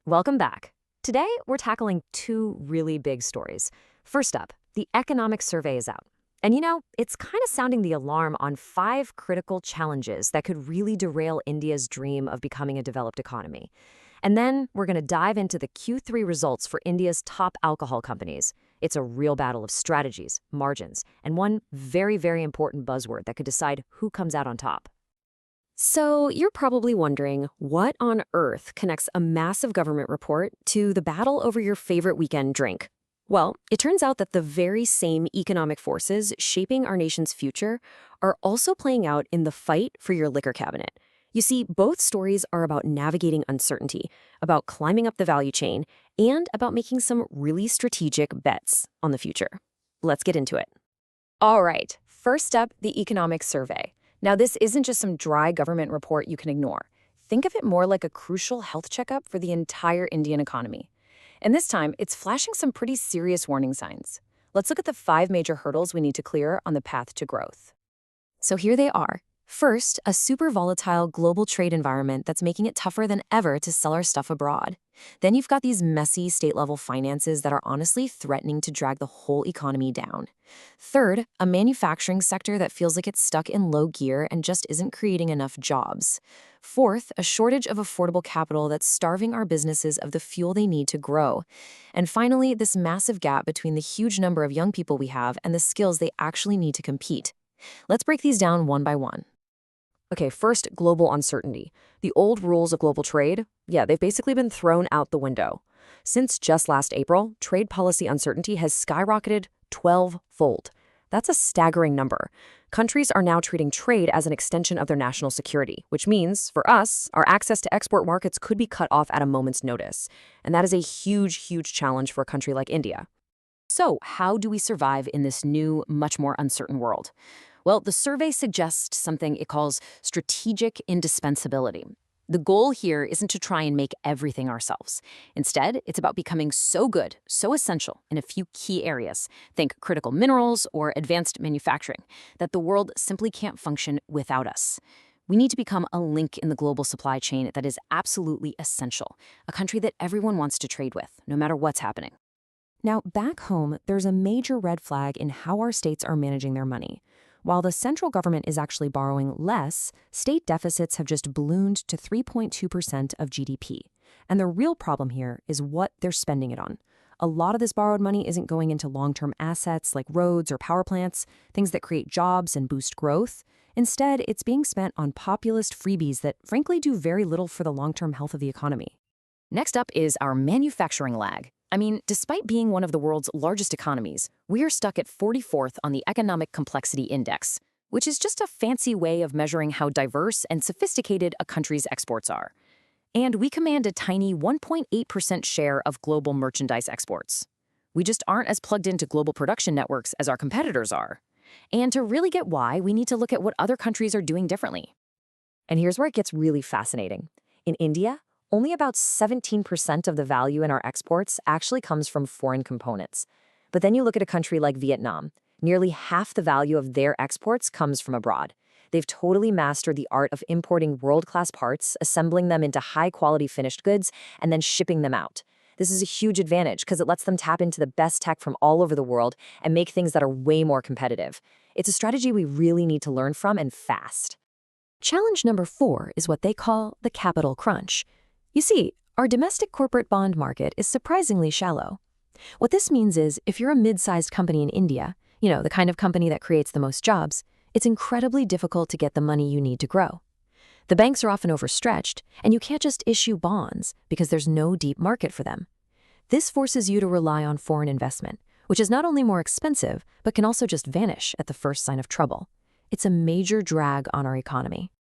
Welcome back. Today, we're tackling two really big stories. First up, the economic survey is out. And it's kind of sounding the alarm on five critical challenges that could really derail India's dream of becoming a developed economy. And then we're going to dive into the Q3 results for India's top alcohol companies. It's a real battle of strategies, margins, and one very, very important buzzword that could decide who comes out on top. So, you're probably wondering what on earth connects a massive government report to the battle over your favorite weekend drink? Well, it turns out that the very same economic forces shaping our nation's future are also playing out in the fight for your liquor cabinet. You see, both stories are about navigating uncertainty, about climbing up the value chain, and about making some really strategic bets on the future. Let's get into it. All right, first up, the economic survey. Now, this isn't just some dry government report you can ignore. Think of it more like a crucial health checkup for the entire Indian economy. And this time, it's flashing some pretty serious warning signs. Let's look at the five major hurdles we need to clear on the path to growth. So here they are. First, a super volatile global trade environment that's making it tougher than ever to sell our stuff abroad. Then you've got these messy state-level finances that are honestly threatening to drag the whole economy down. Third, a manufacturing sector that feels like it's stuck in low gear and just isn't creating enough jobs. Fourth, a shortage of affordable capital that's starving our businesses of the fuel they need to grow. And finally, this massive gap between the huge number of young people we have and the skills they actually need to compete. Let's break these down one by one. Okay, first, global uncertainty. The old rules of global trade, they've basically been thrown out the window. Since just last April, trade policy uncertainty has skyrocketed 12-fold. That's a staggering number. Countries are now treating trade as an extension of their national security, which means, for us, our access to export markets could be cut off at a moment's notice. And that is a huge, huge challenge for a country like India. So, how do we survive in this new, much more uncertain world? Well, the survey suggests something it calls strategic indispensability. The goal here isn't to try and make everything ourselves. Instead, it's about becoming so good, so essential in a few key areas, think critical minerals or advanced manufacturing, that the world simply can't function without us. We need to become a link in the global supply chain that is absolutely essential, a country that everyone wants to trade with, no matter what's happening. Now, back home, there's a major red flag in how our states are managing their money. While the central government is actually borrowing less, state deficits have just ballooned to 3.2% of GDP. And the real problem here is what they're spending it on. A lot of this borrowed money isn't going into long-term assets like roads or power plants, things that create jobs and boost growth. Instead, it's being spent on populist freebies that frankly do very little for the long-term health of the economy. Next up is our manufacturing lag. Despite being one of the world's largest economies, we are stuck at 44th on the Economic Complexity Index, which is just a fancy way of measuring how diverse and sophisticated a country's exports are. And we command a tiny 1.8% share of global merchandise exports. We just aren't as plugged into global production networks as our competitors are. And to really get why, we need to look at what other countries are doing differently. And here's where it gets really fascinating. In India, only about 17% of the value in our exports actually comes from foreign components. But then you look at a country like Vietnam. Nearly half the value of their exports comes from abroad. They've totally mastered the art of importing world-class parts, assembling them into high-quality finished goods, and then shipping them out. This is a huge advantage because it lets them tap into the best tech from all over the world and make things that are way more competitive. It's a strategy we really need to learn from, and fast. Challenge number 4 is what they call the capital crunch. You see, our domestic corporate bond market is surprisingly shallow. What this means is, if you're a mid-sized company in India, the kind of company that creates the most jobs, it's incredibly difficult to get the money you need to grow. The banks are often overstretched, and you can't just issue bonds because there's no deep market for them. This forces you to rely on foreign investment, which is not only more expensive, but can also just vanish at the first sign of trouble. It's a major drag on our economy.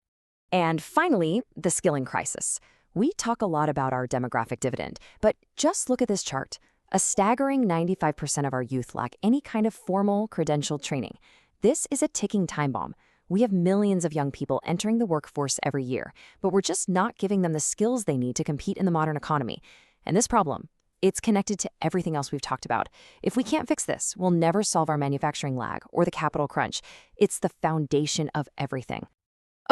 And finally, the skilling crisis. We talk a lot about our demographic dividend, but just look at this chart. A staggering 95% of our youth lack any kind of formal credentialed training. This is a ticking time bomb. We have millions of young people entering the workforce every year, but we're just not giving them the skills they need to compete in the modern economy. And this problem, it's connected to everything else we've talked about. If we can't fix this, we'll never solve our manufacturing lag or the capital crunch. It's the foundation of everything.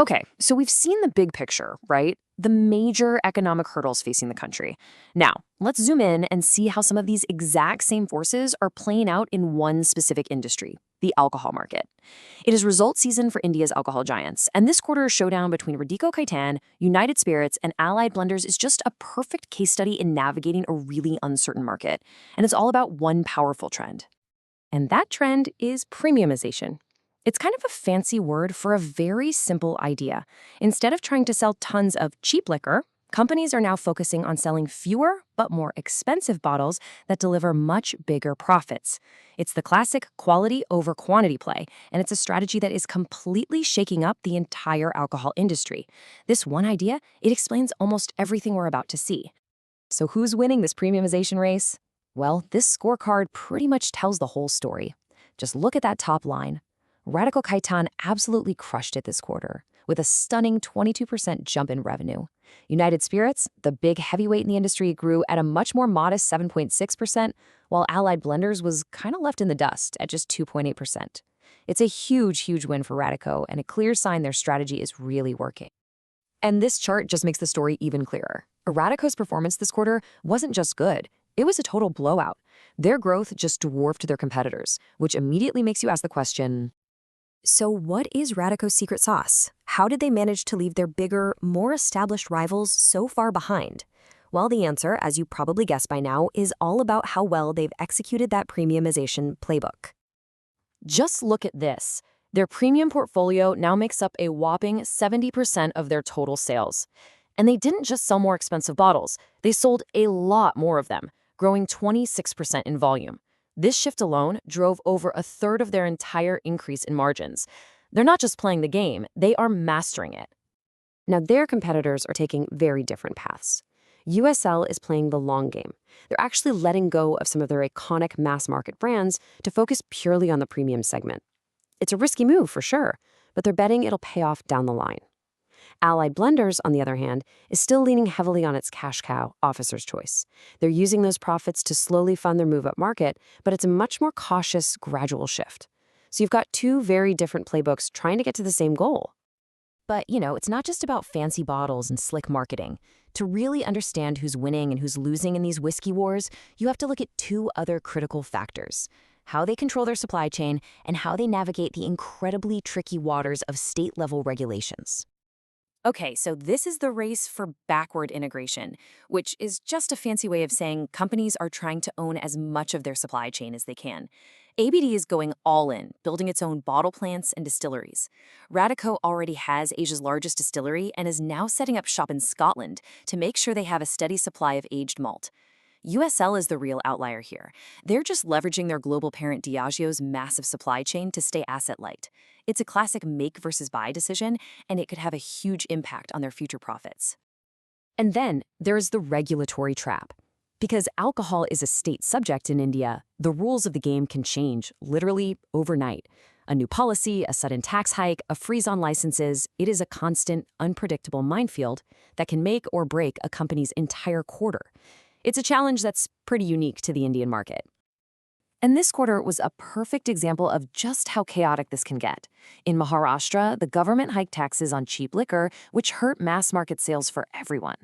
Okay, so we've seen the big picture, right? The major economic hurdles facing the country. Now, let's zoom in and see how some of these exact same forces are playing out in one specific industry, the alcohol market. It is results season for India's alcohol giants, and this quarter's showdown between Radico Khaitan, United Spirits, and Allied Blenders is just a perfect case study in navigating a really uncertain market. And it's all about one powerful trend. And that trend is premiumization. It's kind of a fancy word for a very simple idea. Instead of trying to sell tons of cheap liquor, companies are now focusing on selling fewer but more expensive bottles that deliver much bigger profits. It's the classic quality over quantity play, and it's a strategy that is completely shaking up the entire alcohol industry. This one idea, it explains almost everything we're about to see. So who's winning this premiumization race? Well, this scorecard pretty much tells the whole story. Just look at that top line. Radico Khaitan absolutely crushed it this quarter, with a stunning 22% jump in revenue. United Spirits, the big heavyweight in the industry, grew at a much more modest 7.6%, while Allied Blenders was kind of left in the dust at just 2.8%. It's a huge, huge win for Radico, and a clear sign their strategy is really working. And this chart just makes the story even clearer. Radico's performance this quarter wasn't just good, it was a total blowout. Their growth just dwarfed their competitors, which immediately makes you ask the question, so what is Radico's secret sauce? How did they manage to leave their bigger, more established rivals so far behind? Well, the answer, as you probably guessed by now, is all about how well they've executed that premiumization playbook. Just look at this. Their premium portfolio now makes up a whopping 70% of their total sales. And they didn't just sell more expensive bottles, they sold a lot more of them, growing 26% in volume. This shift alone drove over a third of their entire increase in margins. They're not just playing the game, they are mastering it. Now, their competitors are taking very different paths. USL is playing the long game. They're actually letting go of some of their iconic mass market brands to focus purely on the premium segment. It's a risky move for sure, but they're betting it'll pay off down the line. Allied Blenders, on the other hand, is still leaning heavily on its cash cow, Officer's Choice. They're using those profits to slowly fund their move-up market, but it's a much more cautious, gradual shift. So you've got two very different playbooks trying to get to the same goal. But, it's not just about fancy bottles and slick marketing. To really understand who's winning and who's losing in these whiskey wars, you have to look at two other critical factors: how they control their supply chain and how they navigate the incredibly tricky waters of state-level regulations. Okay, so this is the race for backward integration, which is just a fancy way of saying companies are trying to own as much of their supply chain as they can. ABD is going all in, building its own bottle plants and distilleries. Radico already has Asia's largest distillery and is now setting up shop in Scotland to make sure they have a steady supply of aged malt. USL is the real outlier here. They're just leveraging their global parent Diageo's massive supply chain to stay asset-light. It's a classic make versus buy decision, and it could have a huge impact on their future profits. And then there's the regulatory trap. Because alcohol is a state subject in India, the rules of the game can change literally overnight. A new policy, a sudden tax hike, a freeze on licenses, it is a constant, unpredictable minefield that can make or break a company's entire quarter. It's a challenge that's pretty unique to the Indian market. And this quarter was a perfect example of just how chaotic this can get. In Maharashtra, the government hiked taxes on cheap liquor, which hurt mass market sales for everyone.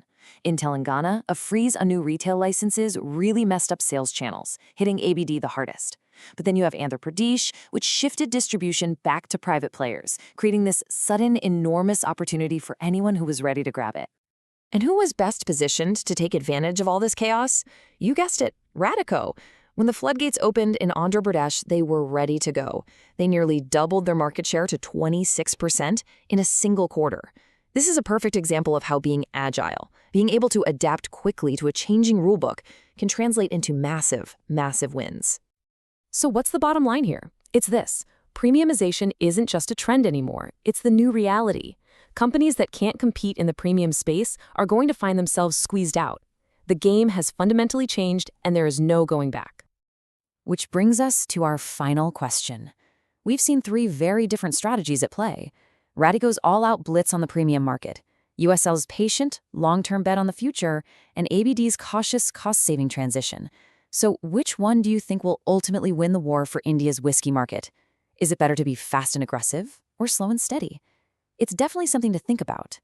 In Telangana, a freeze on new retail licenses really messed up sales channels, hitting ABD the hardest. But then you have Andhra Pradesh, which shifted distribution back to private players, creating this sudden, enormous opportunity for anyone who was ready to grab it. And who was best positioned to take advantage of all this chaos? You guessed it, Radico. When the floodgates opened in Andhra Pradesh, they were ready to go. They nearly doubled their market share to 26% in a single quarter. This is a perfect example of how being agile, being able to adapt quickly to a changing rulebook, can translate into massive, massive wins. So what's the bottom line here? It's this: premiumization isn't just a trend anymore. It's the new reality. Companies that can't compete in the premium space are going to find themselves squeezed out. The game has fundamentally changed, and there is no going back. Which brings us to our final question. We've seen three very different strategies at play. Radico's all-out blitz on the premium market, USL's patient, long-term bet on the future, and ABD's cautious cost-saving transition. So which one do you think will ultimately win the war for India's whiskey market? Is it better to be fast and aggressive or slow and steady? It's definitely something to think about.